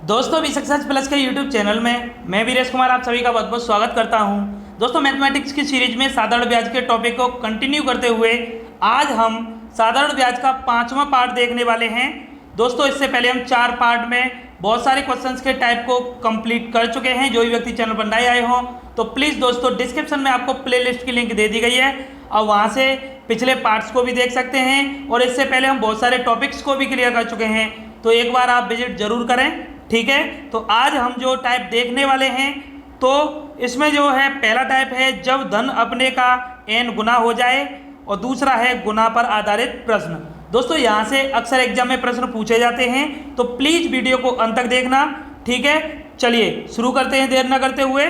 दोस्तों भी success plus के यूट्यूब चैनल में मैं वीरेश कुमार आप सभी का बहुत बहुत स्वागत करता हूं। दोस्तों मैथमेटिक्स की सीरीज में साधारण ब्याज के टॉपिक को कंटिन्यू करते हुए आज हम साधारण ब्याज का 5वां पार्ट देखने वाले हैं। दोस्तों इससे पहले हम 4 पार्ट में बहुत सारे क्वेश्चंस के टाइप को कंप्लीट कर चुके हैं। जो भी व्यक्ति चैनल पर नए आए हों तो प्लीज़ दोस्तों डिस्क्रिप्शन में आपको प्लेलिस्ट की लिंक दे दी गई है और वहाँ से पिछले पार्ट्स को भी देख सकते हैं। और इससे पहले हम बहुत सारे टॉपिक्स को भी क्लियर कर चुके हैं, तो एक बार आप विजिट जरूर करें, ठीक है। तो आज हम जो टाइप देखने वाले हैं तो इसमें जो है पहला टाइप है जब धन अपने का n गुना हो जाए और दूसरा है गुना पर आधारित प्रश्न। दोस्तों यहाँ से अक्सर एग्जाम में प्रश्न पूछे जाते हैं, तो प्लीज़ वीडियो को अंत तक देखना, ठीक है। चलिए शुरू करते हैं देर न करते हुए।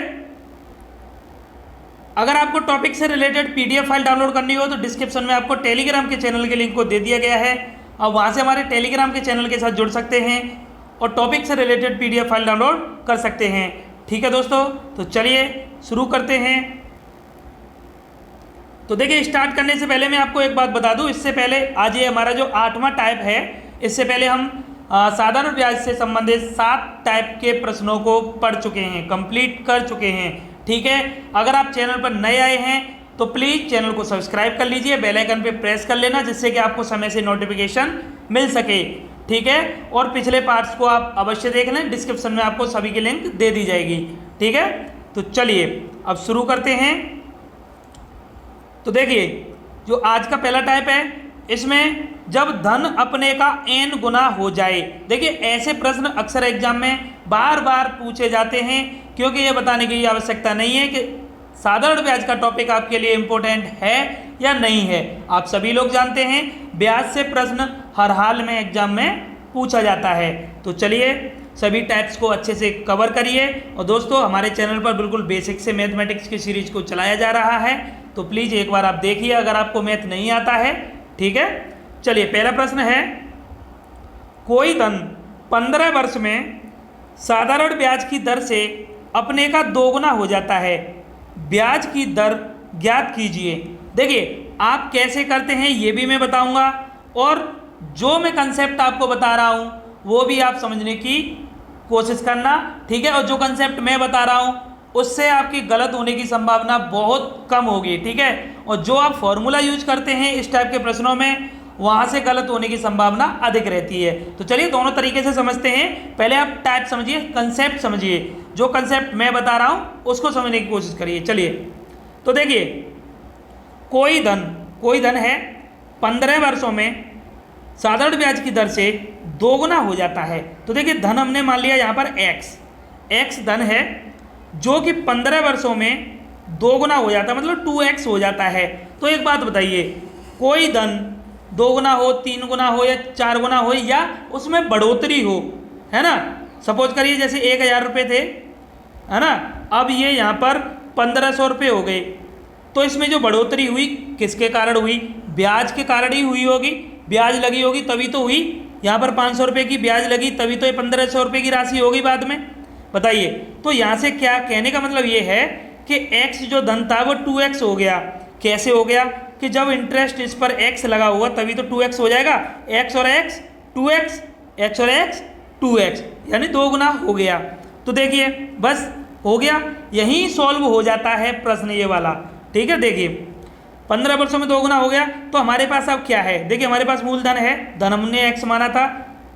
अगर आपको टॉपिक से रिलेटेड पीडीएफ फाइल डाउनलोड करनी हो तो डिस्क्रिप्शन में आपको टेलीग्राम के चैनल के लिंक को दे दिया गया है और वहाँ से हमारे टेलीग्राम के चैनल के साथ जुड़ सकते हैं और टॉपिक से रिलेटेड पीडीएफ फाइल डाउनलोड कर सकते हैं, ठीक है दोस्तों। तो चलिए शुरू करते हैं। तो देखिए स्टार्ट करने से पहले मैं आपको एक बात बता दूं, इससे पहले आज ये हमारा जो 8वां टाइप है, इससे पहले हम साधारण ब्याज से संबंधित 7 टाइप के प्रश्नों को पढ़ चुके हैं, कंप्लीट कर चुके हैं, ठीक है। अगर आप चैनल पर नए आए हैं तो प्लीज़ चैनल को सब्सक्राइब कर लीजिए, बेल आइकन पे प्रेस कर लेना जिससे कि आपको समय से नोटिफिकेशन मिल सके, ठीक है। और पिछले पार्ट्स को आप अवश्य देख लें, डिस्क्रिप्शन में आपको सभी की लिंक दे दी जाएगी, ठीक है। तो चलिए अब शुरू करते हैं। तो देखिए जो आज का पहला टाइप है इसमें जब धन अपने का n गुना हो जाए। देखिए ऐसे प्रश्न अक्सर एग्जाम में बार बार पूछे जाते हैं, क्योंकि ये बताने की आवश्यकता नहीं है कि साधारण ब्याज का टॉपिक आपके लिए इम्पोर्टेंट है या नहीं है। आप सभी लोग जानते हैं ब्याज से प्रश्न हर हाल में एग्जाम में पूछा जाता है। तो चलिए सभी टाइप्स को अच्छे से कवर करिए। और दोस्तों हमारे चैनल पर बिल्कुल बेसिक से मैथमेटिक्स की सीरीज को चलाया जा रहा है, तो प्लीज़ एक बार आप देखिए अगर आपको मैथ नहीं आता है, ठीक है। चलिए पहला प्रश्न है, कोई धन 15 वर्ष में साधारण ब्याज की दर से अपने का 2 गुना हो जाता है, ब्याज की दर ज्ञात कीजिए। देखिए आप कैसे करते हैं ये भी मैं बताऊंगा और जो मैं कंसेप्ट आपको बता रहा हूं वो भी आप समझने की कोशिश करना, ठीक है। और जो कंसेप्ट मैं बता रहा हूं उससे आपकी गलत होने की संभावना बहुत कम होगी, ठीक है। और जो आप फॉर्मूला यूज करते हैं इस टाइप के प्रश्नों में वहाँ से गलत होने की संभावना अधिक रहती है। तो चलिए दोनों तरीके से समझते हैं। पहले आप टाइप समझिए, कंसेप्ट समझिए, जो कंसेप्ट मैं बता रहा हूँ उसको समझने की कोशिश करिए। चलिए तो देखिए कोई धन है 15 वर्षों में साधारण ब्याज की दर से 2 गुना हो जाता है। तो देखिए धन हमने मान लिया यहाँ पर x धन है जो कि 15 वर्षों में 2 गुना हो जाता है, मतलब 2x हो जाता है। तो एक बात बताइए, कोई धन 2 गुना हो, 3 गुना हो या 4 गुना हो या उसमें बढ़ोतरी हो, है ना। सपोज करिए जैसे 1000 रुपये थे, है ना, अब ये यहाँ पर 1500 रुपये हो गए। तो इसमें जो बढ़ोतरी हुई किसके कारण हुई? ब्याज के कारण ही हुई होगी, ब्याज लगी होगी तभी तो हुई। यहाँ पर 500 रुपये की ब्याज लगी तभी तो ये 1500 रुपये की राशि होगी बाद में, बताइए। तो यहाँ से क्या कहने का मतलब ये है कि x जो धन था वो 2x हो गया। कैसे हो गया कि जब इंटरेस्ट इस पर x लगा हुआ तभी तो 2x हो जाएगा। x और x 2x, x और x 2x, यानी 2 गुना हो गया। तो देखिए बस हो गया, यहीं सॉल्व हो जाता है प्रश्न ये वाला, ठीक है। देखिए 15 वर्षों में 2 गुना हो गया तो हमारे पास अब क्या है? देखिए हमारे पास मूलधन है, धन हमने x माना था,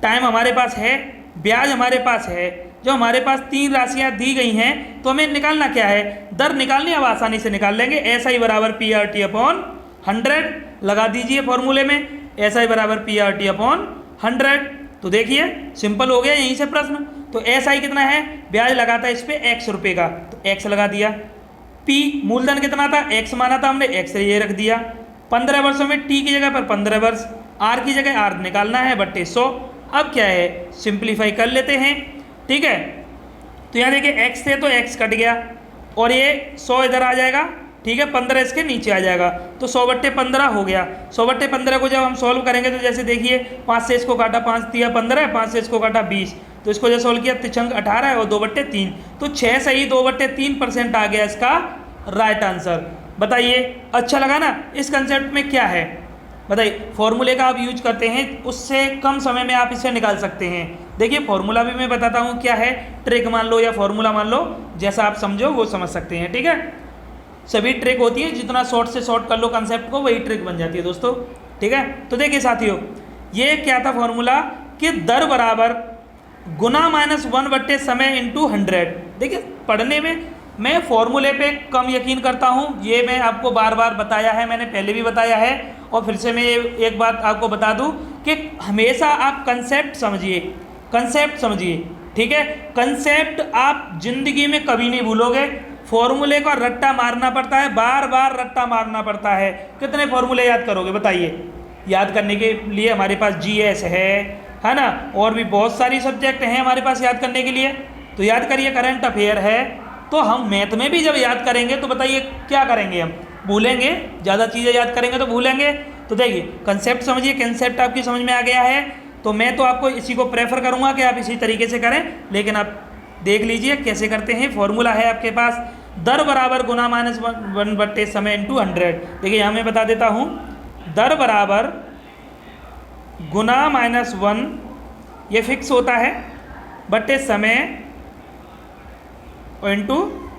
टाइम हमारे पास है, ब्याज हमारे पास है। जो हमारे पास 3 राशियां दी गई हैं तो हमें निकालना क्या है? दर निकालनी, अब आसानी से निकाल लेंगे। SI बराबर PRT अपॉन 100 लगा दीजिए फॉर्मूले में, SI बराबर PRT अपॉन 100। तो देखिए सिंपल हो गया यहीं से प्रश्न। तो SI कितना है? ब्याज लगा था इस पर x रुपये का, तो x लगा दिया। P मूलधन कितना था? x माना था हमने, x ये रख दिया। 15 वर्षों में t की जगह पर 15 वर्ष, r की जगह r निकालना है बट्टे 100। अब क्या है, सिंप्लीफाई कर लेते हैं, ठीक है। तो यहाँ देखिए x थे तो x कट गया और ये 100 इधर आ जाएगा, ठीक है, 15 इसके नीचे आ जाएगा। तो 100/15 हो गया। 100/15 को जब हम सॉल्व करेंगे तो जैसे देखिए 5 से इसको काटा, 5 दिया 15, 5 से इसको काटा 20, तो इसको जब सॉल्व किया तिरछंक 18 है और 2/3, तो 6 सही 2/3% आ गया इसका राइट आंसर। बताइए अच्छा लगा ना? इस कंसेप्ट में क्या है बताइए, फॉर्मूले का आप यूज करते हैं, उससे कम समय में आप इसे निकाल सकते हैं। देखिए फॉर्मूला भी मैं बताता हूँ क्या है, ट्रिक मान लो या फॉर्मूला मान लो, जैसा आप समझो वो समझ सकते हैं, ठीक है। सभी ट्रिक होती है, जितना शॉर्ट से शॉर्ट कर लो कंसेप्ट को वही ट्रिक बन जाती है दोस्तों, ठीक है। तो देखिए साथियों, ये क्या था फॉर्मूला कि दर बराबर गुना -1 बट्टे समय इंटू 100। देखिए पढ़ने में मैं फॉर्मूले पे कम यकीन करता हूँ, ये मैं आपको बार बार बताया है, मैंने पहले भी बताया है, और फिर से मैं एक बात आपको बता दूँ कि हमेशा आप कंसेप्ट समझिए, कंसेप्ट समझिए, ठीक है। कंसेप्ट आप जिंदगी में कभी नहीं भूलोगे। फॉर्मूले का रट्टा मारना पड़ता है, बार बार रट्टा मारना पड़ता है। कितने फॉर्मूले याद करोगे बताइए? याद करने के लिए हमारे पास जीएस है ना, और भी बहुत सारी सब्जेक्ट हैं हमारे पास याद करने के लिए। तो याद करिए, करंट अफेयर है, तो हम मैथ में भी जब याद करेंगे तो बताइए क्या करेंगे, हम भूलेंगे, ज़्यादा चीज़ें याद करेंगे तो भूलेंगे। तो देखिए कंसेप्ट समझिए, कंसेप्ट आपकी समझ में आ गया है, तो मैं तो आपको इसी को प्रेफर करूँगा कि आप इसी तरीके से करें, लेकिन आप देख लीजिए कैसे करते हैं। फॉर्मूला है आपके पास दर बराबर गुना -1 बट्टे समय इंटू 100। देखिए यहाँ मैं बता देता हूँ, दर बराबर गुना -1 ये फिक्स होता है बट्टे समय इंटू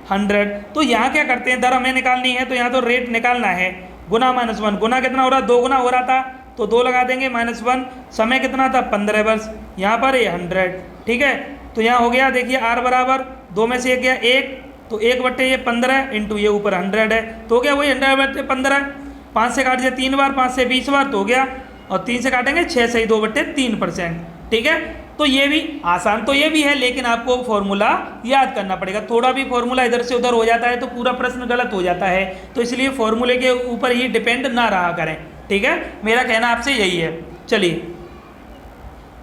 100। तो यहाँ क्या करते हैं, दर हमें निकालनी है तो यहाँ तो रेट निकालना है। गुना -1, गुना कितना हो रहा, 2 गुना हो रहा था तो 2 लगा देंगे, -1, समय कितना था 15 वर्ष, यहाँ पर ये 100, ठीक है। तो यहाँ हो गया, देखिए आर बराबर 2 में से 1 गया 1, तो 1 बट्टे ये 15 इंटू ये ऊपर 100 है, तो हो गया वही 100 बट्टे 15। 5 से काट दिया 3 बार, 5 से 20 बार तो हो गया, और 3 से काटेंगे 6 से 2 बट्टे 3%, ठीक है। तो ये भी आसान तो ये भी है, लेकिन आपको फॉर्मूला याद करना पड़ेगा। थोड़ा भी फॉर्मूला इधर से उधर हो जाता है तो पूरा प्रश्न गलत हो जाता है, तो इसलिए फॉर्मूले के ऊपर ही डिपेंड ना रहा करें, ठीक है। मेरा कहना आपसे यही है। चलिए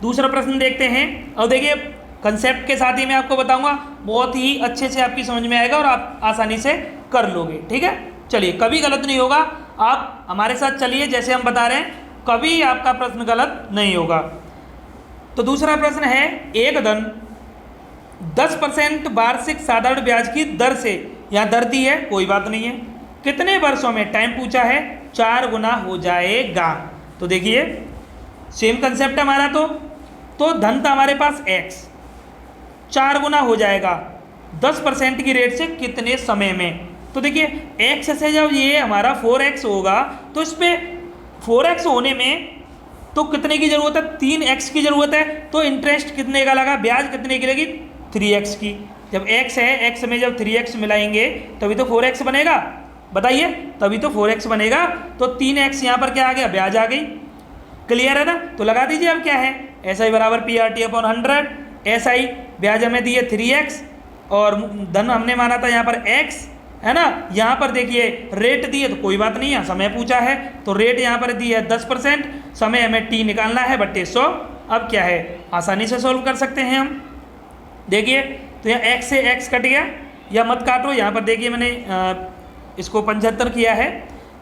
दूसरा प्रश्न देखते हैं, और देखिए कंसेप्ट के साथ ही मैं आपको बताऊंगा, बहुत ही अच्छे से आपकी समझ में आएगा और आप आसानी से कर लोगे, ठीक है। चलिए कभी गलत नहीं होगा, आप हमारे साथ चलिए, जैसे हम बता रहे हैं कभी आपका प्रश्न गलत नहीं होगा। तो दूसरा प्रश्न है, एक धन 10% वार्षिक साधारण ब्याज की दर से, यहाँ दर दी है कोई बात नहीं है, कितने वर्षों में, टाइम पूछा है, 4 गुना हो जाएगा। तो देखिए सेम कंसेप्ट है हमारा, तो धन था हमारे पास x, 4 गुना हो जाएगा 10% की रेट से कितने समय में। तो देखिए x से जब ये हमारा 4x होगा तो इस पर 4x होने में तो कितने की ज़रूरत है, 3x की ज़रूरत है, तो इंटरेस्ट कितने का लगा, ब्याज कितने की लगी, 3x की। जब x है, x में जब 3x मिलाएंगे तभी तो 4x बनेगा, बताइए, तभी तो 4x बनेगा। तो 3x यहाँ पर क्या आ गया, ब्याज आ गई, क्लियर है ना। तो लगा दीजिए अब क्या है, SI बराबर PRT/100, SI ब्याज हमें दी है 3x और धन हमने माना था यहाँ पर x, है ना। यहाँ पर देखिए रेट दी है तो कोई बात नहीं है, समय पूछा है तो रेट यहाँ पर दी है 10%, समय हमें t निकालना है बट्टे 100। अब क्या है, आसानी से सोल्व कर सकते हैं हम। देखिए तो यहाँ x से x कट गया, या मत काटो, यहाँ पर देखिए मैंने इसको 75 किया है,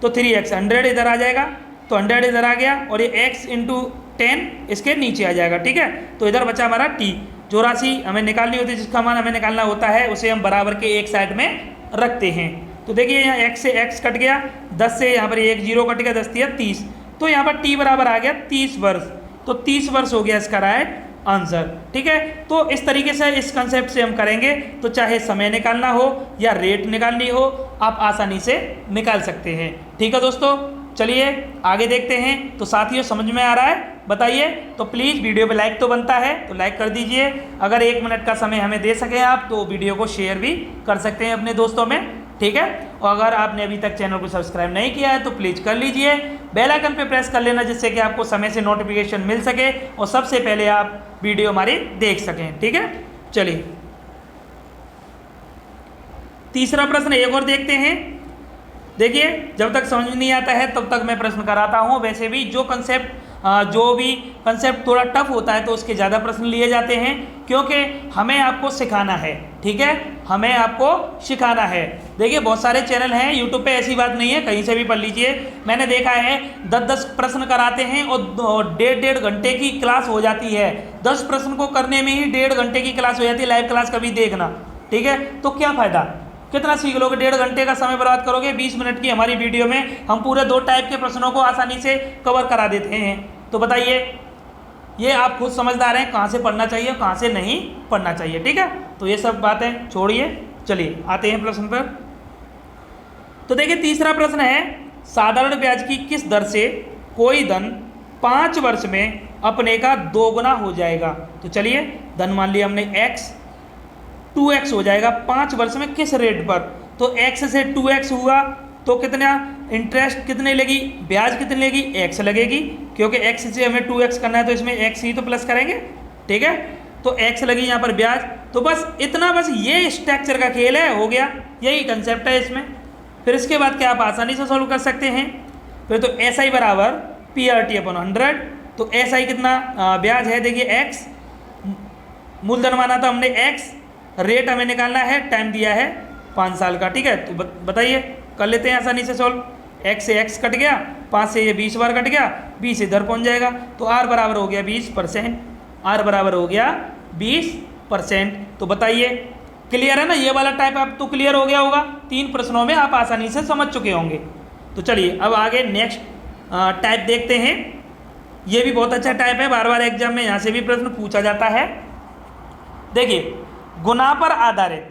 तो 3x 100 इधर आ जाएगा, तो 100 इधर आ गया, और ये x इंटू 10 इसके नीचे आ जाएगा, ठीक है। तो इधर बचा हमारा t, जो राशि हमें निकालनी होती है, जिसका मान हमें निकालना होता है, उसे हम बराबर के एक साइड में रखते हैं। तो देखिए यहाँ x से x कट गया, 10 से यहाँ पर एक 0 कट गया, 10 दिया 30, तो यहाँ पर t बराबर आ गया 30 वर्ष, तो 30 वर्ष हो गया इसका राइट आंसर, ठीक है। तो इस तरीके से इस कंसेप्ट से हम करेंगे, तो चाहे समय निकालना हो या रेट निकालनी हो, आप आसानी से निकाल सकते हैं, ठीक है दोस्तों। चलिए आगे देखते हैं। तो साथियों समझ में आ रहा है, बताइए। तो प्लीज़ वीडियो पे लाइक तो बनता है तो लाइक कर दीजिए, अगर 1 मिनट का समय हमें दे सकें आप तो वीडियो को शेयर भी कर सकते हैं अपने दोस्तों में, ठीक है। और अगर आपने अभी तक चैनल को सब्सक्राइब नहीं किया है तो प्लीज़ कर लीजिए, बेल आइकन पे प्रेस कर लेना, जिससे कि आपको समय से नोटिफिकेशन मिल सके और सबसे पहले आप वीडियो हमारी देख सकें, ठीक है। चलिए तीसरा प्रश्न एक और देखते हैं। देखिए जब तक समझ नहीं आता है तब तक मैं प्रश्न कराता हूँ। वैसे भी जो भी कंसेप्ट थोड़ा टफ होता है तो उसके ज़्यादा प्रश्न लिए जाते हैं, क्योंकि हमें आपको सिखाना है, ठीक है, हमें आपको सिखाना है। देखिए बहुत सारे चैनल हैं यूट्यूब पे, ऐसी बात नहीं है, कहीं से भी पढ़ लीजिए। मैंने देखा है 10-10 प्रश्न कराते हैं और 1.5 घंटे की क्लास हो जाती है। 10 प्रश्न को करने में ही 1.5 घंटे की क्लास हो जाती है। लाइव क्लास कभी देखना, ठीक है। तो क्या फ़ायदा, कितना सीख लोगे, 1.5 घंटे का समय बर्बाद करोगे। 20 मिनट की हमारी वीडियो में हम पूरे 2 टाइप के प्रश्नों को आसानी से कवर करा देते हैं। तो बताइए ये आप खुद समझदार हैं कहाँ से पढ़ना चाहिए कहाँ से नहीं पढ़ना चाहिए, ठीक है। तो ये सब बातें छोड़िए, चलिए आते हैं प्रश्न पर। तो देखिए तीसरा प्रश्न है, साधारण ब्याज की किस दर से कोई धन 5 वर्ष में अपने का 2 गुना हो जाएगा। तो चलिए धन मान लिया हमने x, 2x हो जाएगा 5 वर्ष में किस रेट पर। तो x से 2x हुआ तो कितना इंटरेस्ट कितने लगी, ब्याज कितनी लगेगी, x लगेगी, क्योंकि x से हमें 2x करना है तो इसमें x ही तो प्लस करेंगे, ठीक है। तो x लगी यहाँ पर ब्याज। तो बस इतना, बस ये स्ट्रक्चर का खेल है, हो गया, यही कंसेप्ट है इसमें। फिर इसके बाद क्या आप आसानी से सॉल्व कर सकते हैं। फिर तो SI बराबर PRT अपन 100। तो SI कितना ब्याज है, देखिए x, मूलधन माना था हमने x, रेट हमें निकालना है, टाइम दिया है 5 साल का, ठीक है। तो बताइए, कर लेते हैं आसानी से सॉल्व। x से x कट गया, 5 से ये 20 बार कट गया, 20 इधर पहुंच जाएगा, तो r बराबर हो गया 20%, r बराबर हो गया 20%। तो बताइए क्लियर है ना, ये वाला टाइप आप तो क्लियर हो गया होगा, 3 प्रश्नों में आप आसानी से समझ चुके होंगे। तो चलिए अब आगे नेक्स्ट टाइप देखते हैं। ये भी बहुत अच्छा टाइप है, बार बार एग्जाम में यहाँ से भी प्रश्न पूछा जाता है। देखिए गुना पर आधारित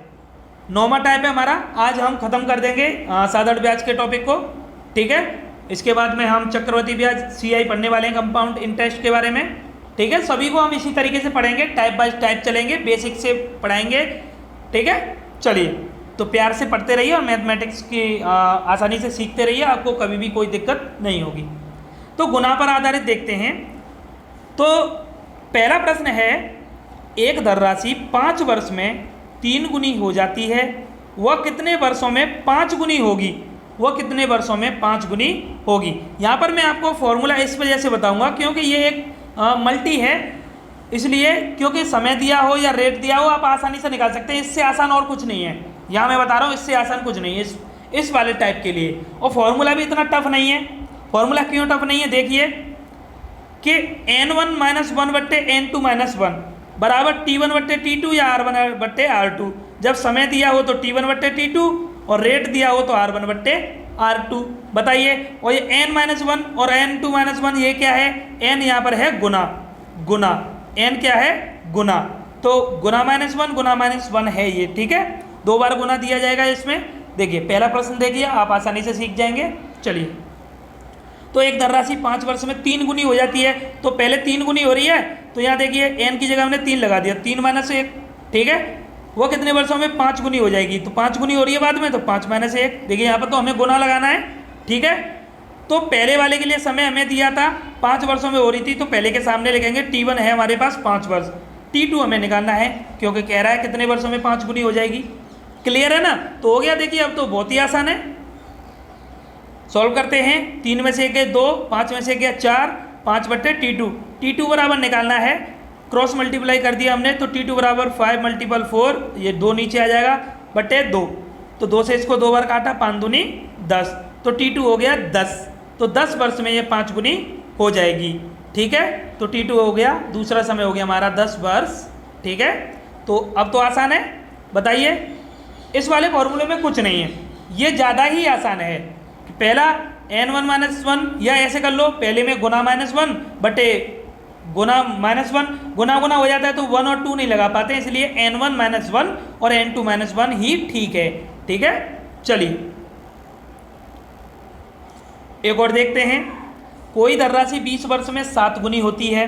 9वां टाइप है हमारा, आज हम खत्म कर देंगे साधारण ब्याज के टॉपिक को, ठीक है। इसके बाद में हम चक्रवृद्धि ब्याज CI पढ़ने वाले हैं, कंपाउंड इंटरेस्ट के बारे में, ठीक है। सभी को हम इसी तरीके से पढ़ेंगे, टाइप बाय टाइप चलेंगे, बेसिक से पढ़ाएंगे, ठीक है। चलिए तो प्यार से पढ़ते रहिए और मैथमेटिक्स की आसानी से सीखते रहिए, आपको कभी भी कोई दिक्कत नहीं होगी। तो गुना पर आधारित देखते हैं। तो पहला प्रश्न है, एक धनराशि 5 वर्ष में 3 गुनी हो जाती है, वह कितने वर्षों में 5 गुनी होगी, वह कितने वर्षों में 5 गुनी होगी। यहाँ पर मैं आपको फॉर्मूला इस वजह से बताऊंगा क्योंकि ये एक मल्टी है, इसलिए क्योंकि समय दिया हो या रेट दिया हो आप आसानी से निकाल सकते हैं, इससे आसान और कुछ नहीं है। यहाँ मैं बता रहा हूँ इससे आसान कुछ नहीं है इस वाले टाइप के लिए। और फॉर्मूला भी इतना टफ नहीं है। फॉर्मूला क्यों टफ नहीं है, देखिए कि n1 - 1 बट्टे n2 - 1 बराबर T1 बट्टे T2 या R1 बट्टे R2। जब समय दिया हो तो T1 बट्टे T2 और रेट दिया हो तो R1 बट्टे R2। बताइए, और ये n-1 और n2 - 1 ये क्या है, n यहाँ पर है गुना, n क्या है गुना, तो गुना -1 गुना -1 है ये, ठीक है। 2 बार गुना दिया जाएगा इसमें। देखिए पहला प्रश्न देखिए, आप आसानी से सीख जाएंगे। चलिए, तो एक धनराशि 5 वर्ष में 3 गुनी हो जाती है, तो पहले 3 गुनी हो रही है, तो यहाँ देखिए n की जगह हमने 3 लगा दिया, 3 - 1, ठीक है। वो कितने वर्षों में 5 गुनी हो जाएगी, तो 5 गुनी हो रही है बाद में, तो 5 - 1, देखिए यहाँ पर तो हमें गुना लगाना है, ठीक है। तो पहले वाले के लिए समय हमें दिया था 5 वर्षों में हो रही थी, तो पहले के सामने लिखेंगे T1 है हमारे पास 5 वर्ष, T2 हमें निकालना है क्योंकि कह रहा है कितने वर्षों में 5 गुनी हो जाएगी। क्लियर है ना, तो हो गया। देखिए अब तो बहुत ही आसान है, सॉल्व करते हैं। 3 में से गए 2, 5 में से गया 4, 5 बट्टे T2 बराबर निकालना है, क्रॉस मल्टीप्लाई कर दिया हमने, तो T2 बराबर 5 × 4, ये 2 नीचे आ जाएगा बट्टे 2, तो 2 से इसको 2 बार काटा, 5 दूनी 10, तो T2 हो गया 10, तो 10 वर्ष में ये 5 गुनी हो जाएगी, ठीक है। तो T2 हो गया, दूसरा समय हो गया हमारा 10 वर्ष, ठीक है। तो अब तो आसान है, बताइए इस वाले फॉर्मूले में कुछ नहीं है, ये ज़्यादा ही आसान है। पहला n1 - 1 या ऐसे कर लो, पहले में गुना -1 बटे गुना -1, गुना हो जाता है तो 1 और 2 नहीं लगा पाते, इसलिए n1 - 1 और n2 - 1 ही ठीक है, ठीक है। चलिए एक और देखते हैं, कोई धनराशि 20 वर्ष में 7 गुनी होती है,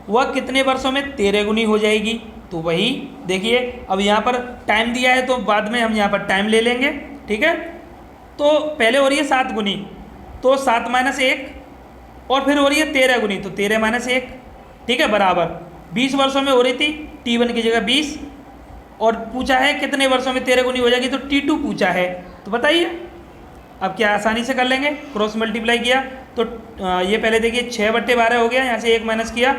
वह कितने वर्षों में 13 गुनी हो जाएगी। तो वही देखिए, अब यहाँ पर टाइम दिया है तो बाद में हम यहाँ पर टाइम ले लेंगे, ठीक है। तो पहले हो रही है 7 गुनी, तो 7 - 1, और फिर हो रही है 13 गुनी, तो 13 - 1, ठीक है, बराबर 20 वर्षों में हो रही थी, T1 की जगह 20, और पूछा है कितने वर्षों में 13 गुनी हो जाएगी, तो T2 पूछा है। तो बताइए अब क्या आसानी से कर लेंगे, क्रॉस मल्टीप्लाई किया तो ये पहले देखिए 6 बट्टे 12 हो गया, यहाँ से 1 माइनस किया,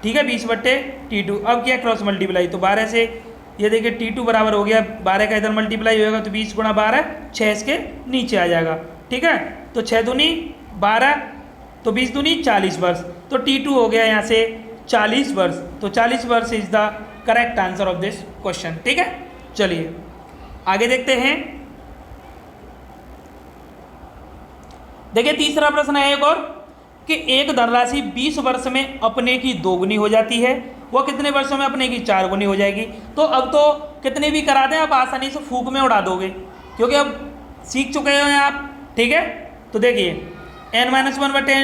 ठीक है, 20 बट्टे T2। अब किया क्रॉस मल्टीप्लाई, तो 12 से ये देखिए T2 बराबर हो गया 12 का इधर मल्टीप्लाई होगा तो 20 × 12, 6 इसके नीचे आ जाएगा, ठीक है। तो 6 दूनी 12, तो 20 दूनी 40 वर्ष, तो T2 हो गया यहाँ से 40 वर्ष, तो 40 वर्ष is the correct answer of this question, ठीक है। चलिए आगे देखते हैं। देखिए तीसरा प्रश्न है एक और, कि एक धनराशि 20 वर्ष में अपने की दोगुनी हो जाती है, वो कितने वर्षों में अपने की 4 गुनी हो जाएगी। तो अब तो कितने भी करा दें आप आसानी से फूंक में उड़ा दोगे, क्योंकि अब सीख चुके हैं आप, ठीक है। तो देखिए n-1 बटे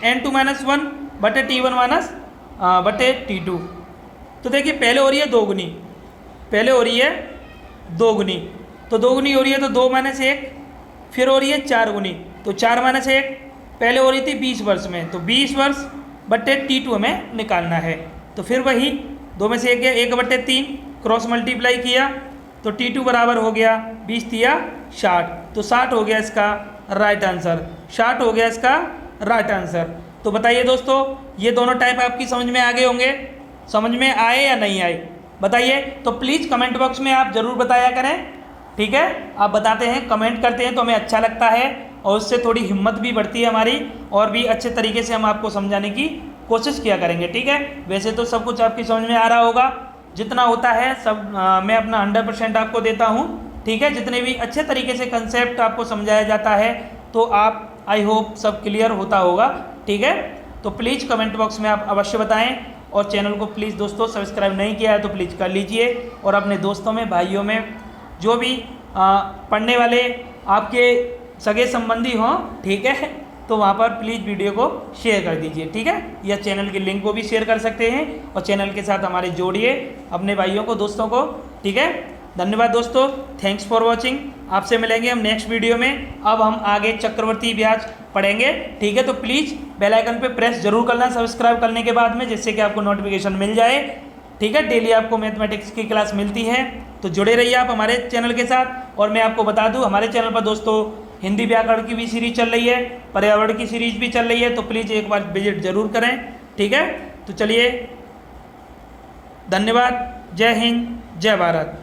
n2-1 बटे t1 बटे t2। तो देखिए पहले हो रही है दोगुनी, पहले हो रही है दोगुनी, तो दोगुनी हो रही है तो 2 - 1, फिर हो रही है 4 गुनी, तो 4 - 1, पहले हो रही थी 20 वर्ष में, तो 20 वर्ष बटे t2 हमें निकालना है। तो फिर वही 2 में से 1 गया, 1/3 क्रॉस मल्टीप्लाई किया तो t2 बराबर हो गया 20 तिया 60, तो 60 हो गया इसका राइट आंसर, 60 हो गया इसका राइट आंसर। तो बताइए दोस्तों, ये दोनों टाइप आपकी समझ में आ गए होंगे, समझ में आए या नहीं आए बताइए। तो प्लीज़ कमेंट बॉक्स में आप ज़रूर बताया करें, ठीक है। आप बताते हैं, कमेंट करते हैं तो हमें अच्छा लगता है और उससे थोड़ी हिम्मत भी बढ़ती है हमारी, और भी अच्छे तरीके से हम आपको समझाने की कोशिश किया करेंगे, ठीक है। वैसे तो सब कुछ आपकी समझ में आ रहा होगा, जितना होता है सब मैं अपना 100% आपको देता हूँ, ठीक है। जितने भी अच्छे तरीके से कंसेप्ट आपको समझाया जाता है तो आप आई होप सब क्लियर होता होगा, ठीक है। तो प्लीज़ कमेंट बॉक्स में आप अवश्य बताएं, और चैनल को प्लीज़ दोस्तों सब्सक्राइब नहीं किया है तो प्लीज़ कर लीजिए, और अपने दोस्तों में, भाइयों में, जो भी पढ़ने वाले आपके सगे संबंधी हों, ठीक है, तो वहाँ पर प्लीज़ वीडियो को शेयर कर दीजिए, ठीक है। या चैनल के लिंक को भी शेयर कर सकते हैं और चैनल के साथ हमारे जोड़िए अपने भाइयों को, दोस्तों को, ठीक है। धन्यवाद दोस्तों, थैंक्स फॉर वॉचिंग। आपसे मिलेंगे हम नेक्स्ट वीडियो में। अब हम आगे चक्रवर्ती ब्याज पढ़ेंगे, ठीक है। तो प्लीज़ बेल आइकन पे प्रेस जरूर करना सब्सक्राइब करने के बाद में, जिससे कि आपको नोटिफिकेशन मिल जाए, ठीक है। डेली आपको मैथमेटिक्स की क्लास मिलती है, तो जुड़े रहिए आप हमारे चैनल के साथ। और मैं आपको बता दूं, हमारे चैनल पर दोस्तों हिंदी व्याकरण की भी सीरीज चल रही है, पर्यावरण की सीरीज भी चल रही है, तो प्लीज़ एक बार विजिट जरूर करें, ठीक है। तो चलिए, धन्यवाद, जय हिंद, जय भारत।